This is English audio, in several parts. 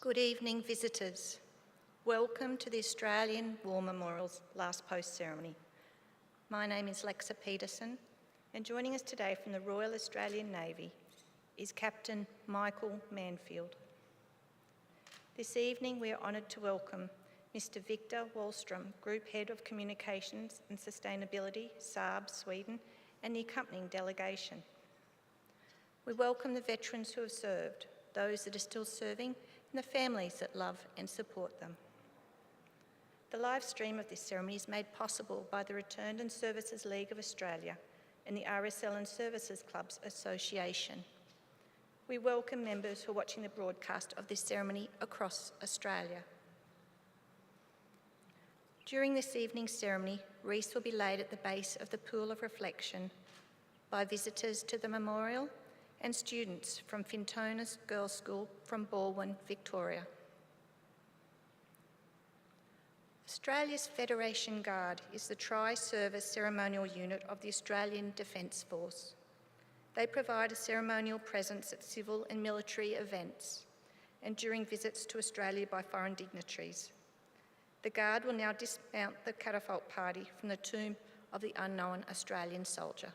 Good evening, visitors. Welcome to the Australian War Memorial's last post ceremony. My name is Lexa Peterson, and joining us today from the Royal Australian Navy is Captain Michael Manfield. This evening we are honoured to welcome Mr. Victor Wallström, Group Head of Communications and Sustainability, Saab, Sweden, and the accompanying delegation. We welcome the veterans who have served, those that are still serving, and the families that love and support them. The live stream of this ceremony is made possible by the Returned and Services League of Australia and the RSL and Services Clubs Association. We welcome members who are watching the broadcast of this ceremony across Australia. During this evening's ceremony, wreaths will be laid at the base of the Pool of Reflection by visitors to the memorial and students from Fintona's Girls' School from Balwyn, Victoria. Australia's Federation Guard is the tri-service ceremonial unit of the Australian Defence Force. They provide a ceremonial presence at civil and military events and during visits to Australia by foreign dignitaries. The Guard will now dismount the catapult party from the tomb of the unknown Australian soldier.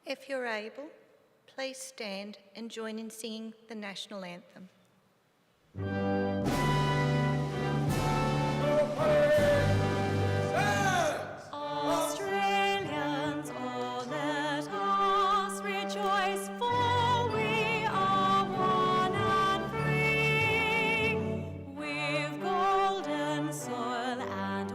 If you're able, please stand and join in singing the national anthem. Australians, oh let us rejoice, for we are one and free. With golden soil and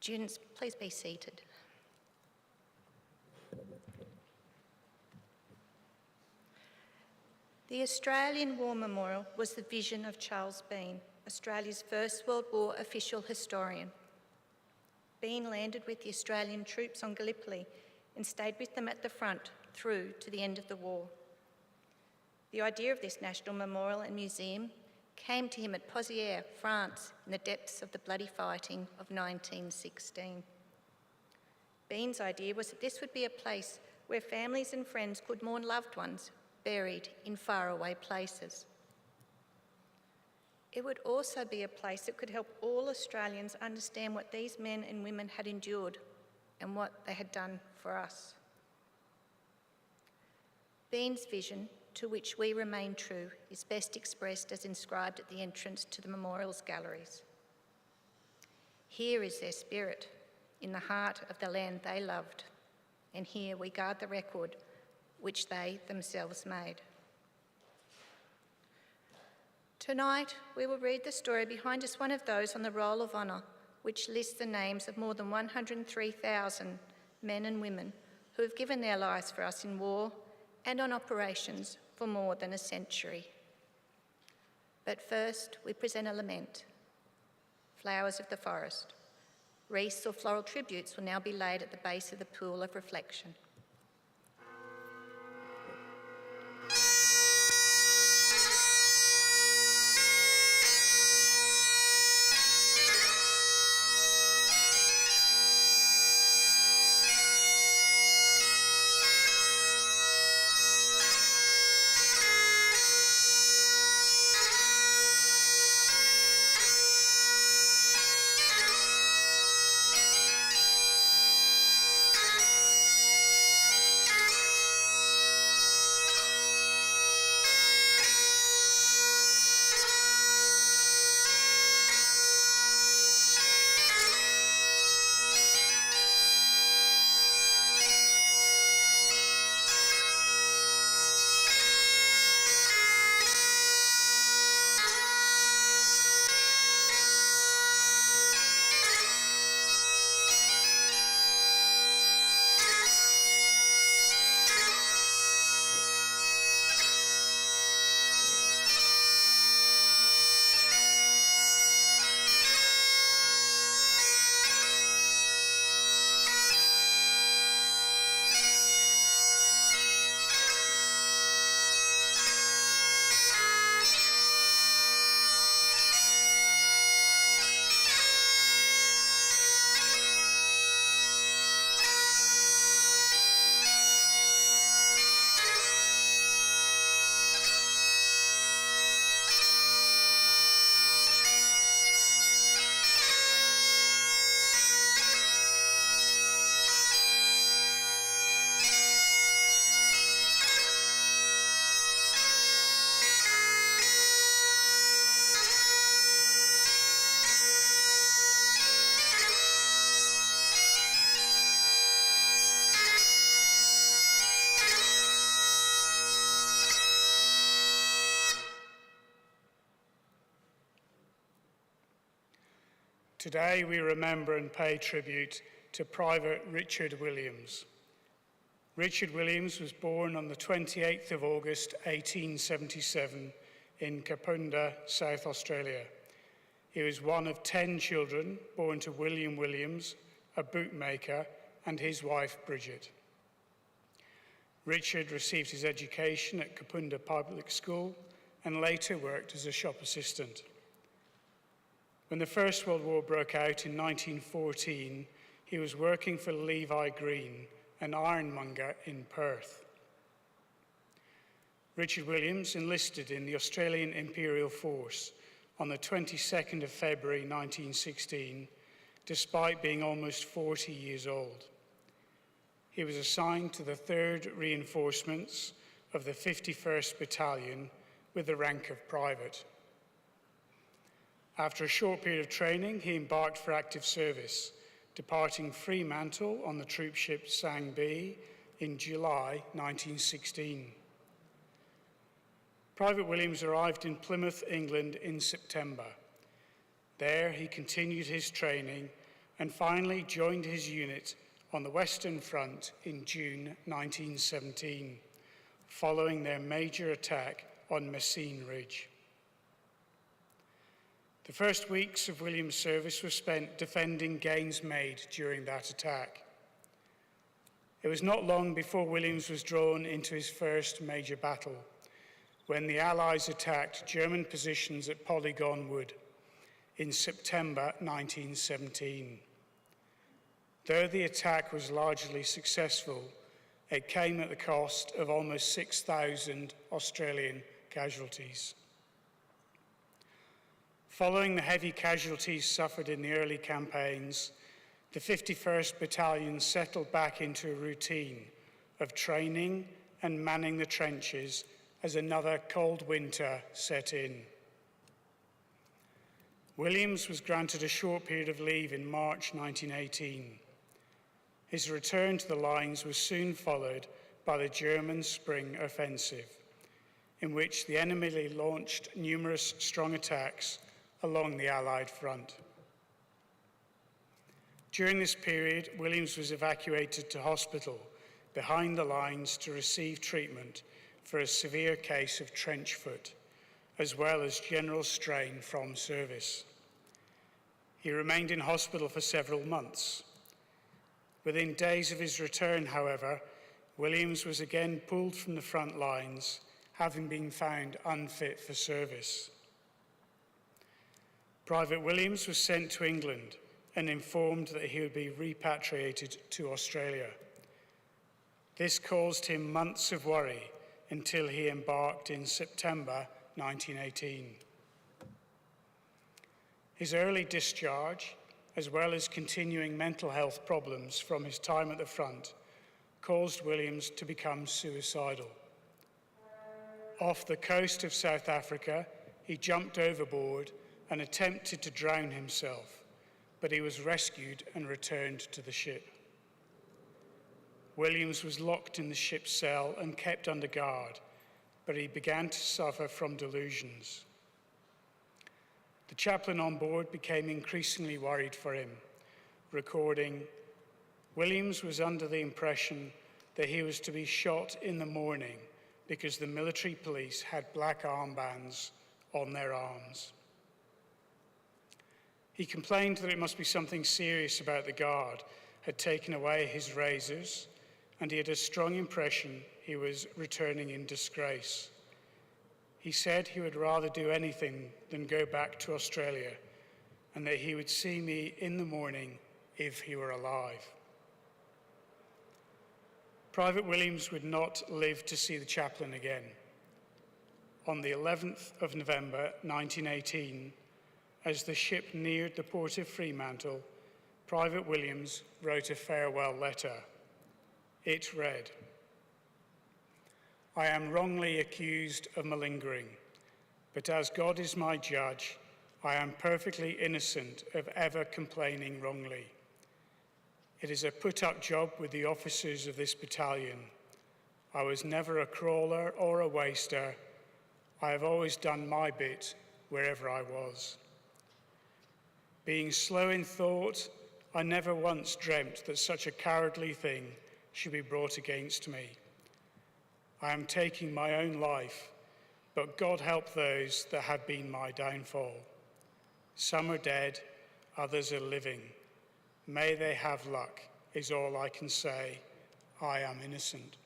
Students, please be seated. The Australian War Memorial was the vision of Charles Bean, Australia's First World War official historian. Bean landed with the Australian troops on Gallipoli and stayed with them at the front through to the end of the war. The idea of this national memorial and museum came to him at Pozières, France, in the depths of the bloody fighting of 1916. Bean's idea was that this would be a place where families and friends could mourn loved ones buried in faraway places. It would also be a place that could help all Australians understand what these men and women had endured and what they had done for us. Bean's vision, to which we remain true, is best expressed as inscribed at the entrance to the memorial's galleries. Here is their spirit, in the heart of the land they loved, and here we guard the record which they themselves made. Tonight, we will read the story behind just one of those on the Roll of Honour, which lists the names of more than 103,000 men and women who have given their lives for us in war and on operations for more than a century. But first, we present a lament. Flowers of the forest. Wreaths or floral tributes will now be laid at the base of the pool of reflection. Today we remember and pay tribute to Private Richard Williams. Richard Williams was born on the 28th of August 1877 in Kapunda, South Australia. He was one of 10 children born to William Williams, a bootmaker, and his wife Bridget. Richard received his education at Kapunda Public School and later worked as a shop assistant. When the First World War broke out in 1914, he was working for Levi Green, an ironmonger in Perth. Richard Williams enlisted in the Australian Imperial Force on the 22nd of February 1916, despite being almost 40 years old. He was assigned to the 3rd Reinforcements of the 51st Battalion with the rank of private. After a short period of training, he embarked for active service, departing Fremantle on the troop ship Sangbi in July 1916. Private Williams arrived in Plymouth, England in September. There he continued his training and finally joined his unit on the Western Front in June 1917, following their major attack on Messines Ridge. The first weeks of William's service were spent defending gains made during that attack. It was not long before Williams was drawn into his first major battle, when the Allies attacked German positions at Polygon Wood in September 1917. Though the attack was largely successful, it came at the cost of almost 6,000 Australian casualties. Following the heavy casualties suffered in the early campaigns, the 51st Battalion settled back into a routine of training and manning the trenches as another cold winter set in. Williams was granted a short period of leave in March 1918. His return to the lines was soon followed by the German Spring Offensive, in which the enemy launched numerous strong attacks along the Allied front. During this period, Williams was evacuated to hospital behind the lines to receive treatment for a severe case of trench foot, as well as general strain from service. He remained in hospital for several months. Within days of his return, however, Williams was again pulled from the front lines, having been found unfit for service. Private Williams was sent to England and informed that he would be repatriated to Australia. This caused him months of worry until he embarked in September 1918. His early discharge, as well as continuing mental health problems from his time at the front, caused Williams to become suicidal. Off the coast of South Africa, he jumped overboard and attempted to drown himself, but he was rescued and returned to the ship. Williams was locked in the ship's cell and kept under guard, but he began to suffer from delusions. The chaplain on board became increasingly worried for him, recording, "Williams was under the impression that he was to be shot in the morning because the military police had black armbands on their arms." He complained that it must be something serious about the guard had taken away his razors, and he had a strong impression he was returning in disgrace. He said he would rather do anything than go back to Australia, and that he would see me in the morning if he were alive. Private Williams would not live to see the chaplain again. On the 11th of November 1918, as the ship neared the port of Fremantle, Private Williams wrote a farewell letter. It read, "I am wrongly accused of malingering, but as God is my judge, I am perfectly innocent of ever complaining wrongly. It is a put-up job with the officers of this battalion. I was never a crawler or a waster. I have always done my bit wherever I was. Being slow in thought, I never once dreamt that such a cowardly thing should be brought against me. I am taking my own life, but God help those that have been my downfall. Some are dead, others are living. May they have luck, is all I can say. I am innocent."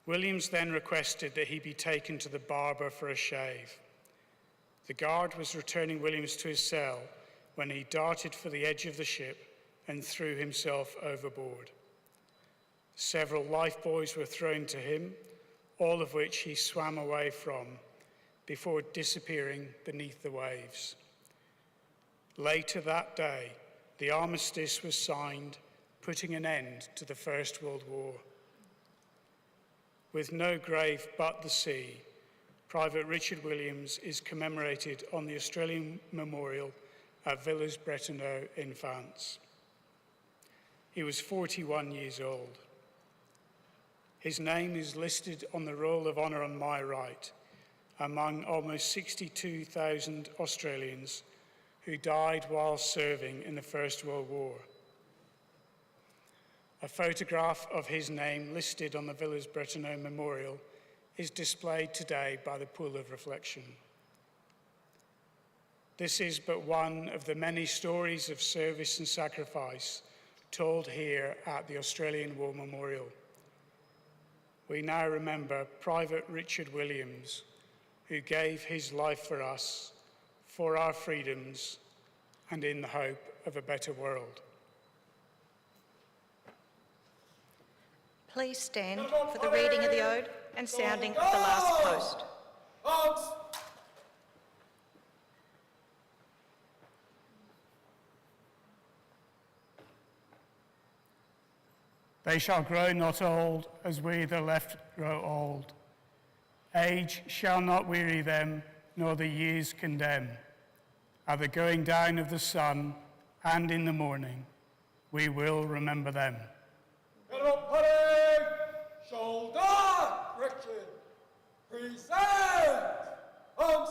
Williams then requested that he be taken to the barber for a shave. The guard was returning Williams to his cell when he darted for the edge of the ship and threw himself overboard. Several lifebuoys were thrown to him, all of which he swam away from before disappearing beneath the waves. Later that day, the armistice was signed, putting an end to the First World War. With no grave but the sea, Private Richard Williams is commemorated on the Australian Memorial at Villers-Bretonneux in France. He was 41 years old. His name is listed on the Roll of Honour on my right, among almost 62,000 Australians who died while serving in the First World War. A photograph of his name listed on the Villers-Bretonneux Memorial is displayed today by the Pool of Reflection. This is but one of the many stories of service and sacrifice told here at the Australian War Memorial. We now remember Private Richard Williams, who gave his life for us, for our freedoms, and in the hope of a better world. Please stand for the reading of the Ode and sounding of the last post. Arms! They shall grow not old as we the left grow old. Age shall not weary them, nor the years condemn. At the going down of the sun and in the morning, we will remember them. Get up, Paddy! Shoulder! Richard! Present! Arms!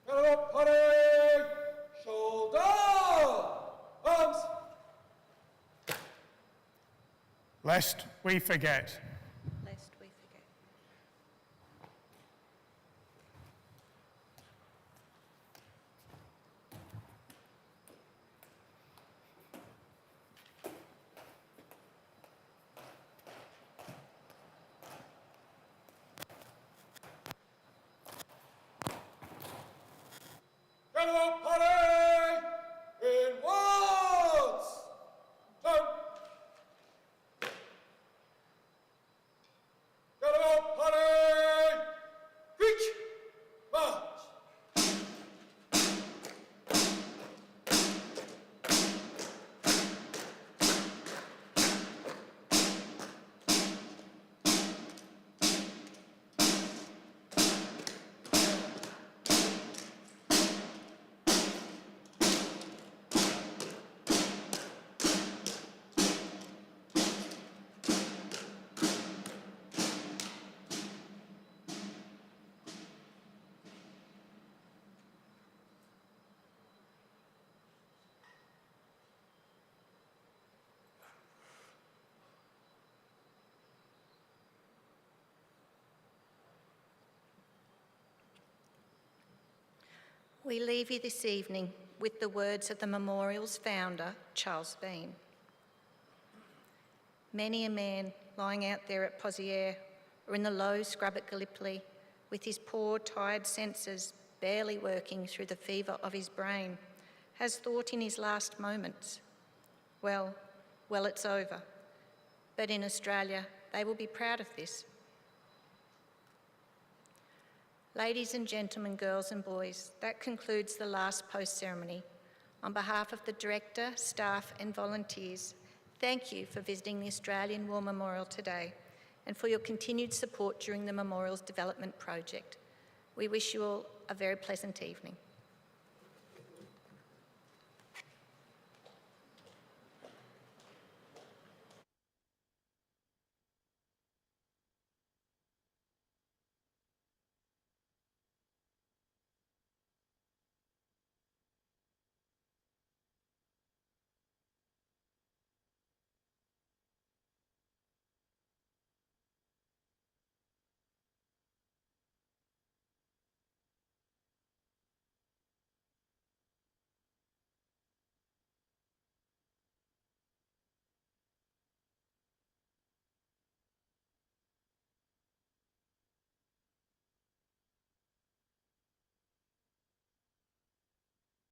Get up, Paddy! Shoulder! Arms! Lest we forget. Lest we forget. Get up, Paddy! Inwards! Turn! Get up, Paddy! Reach! March! We leave you this evening with the words of the memorial's founder, Charles Bean. Many a man lying out there at Pozières or in the low scrub at Gallipoli with his poor, tired senses barely working through the fever of his brain has thought in his last moments, well, it's over. But in Australia, they will be proud of this. Ladies and gentlemen, girls and boys, that concludes the last post ceremony. On behalf of the Director, staff and volunteers, Thank you for visiting the Australian War Memorial today and for your continued support during the Memorial's development project. We wish you all a very pleasant evening.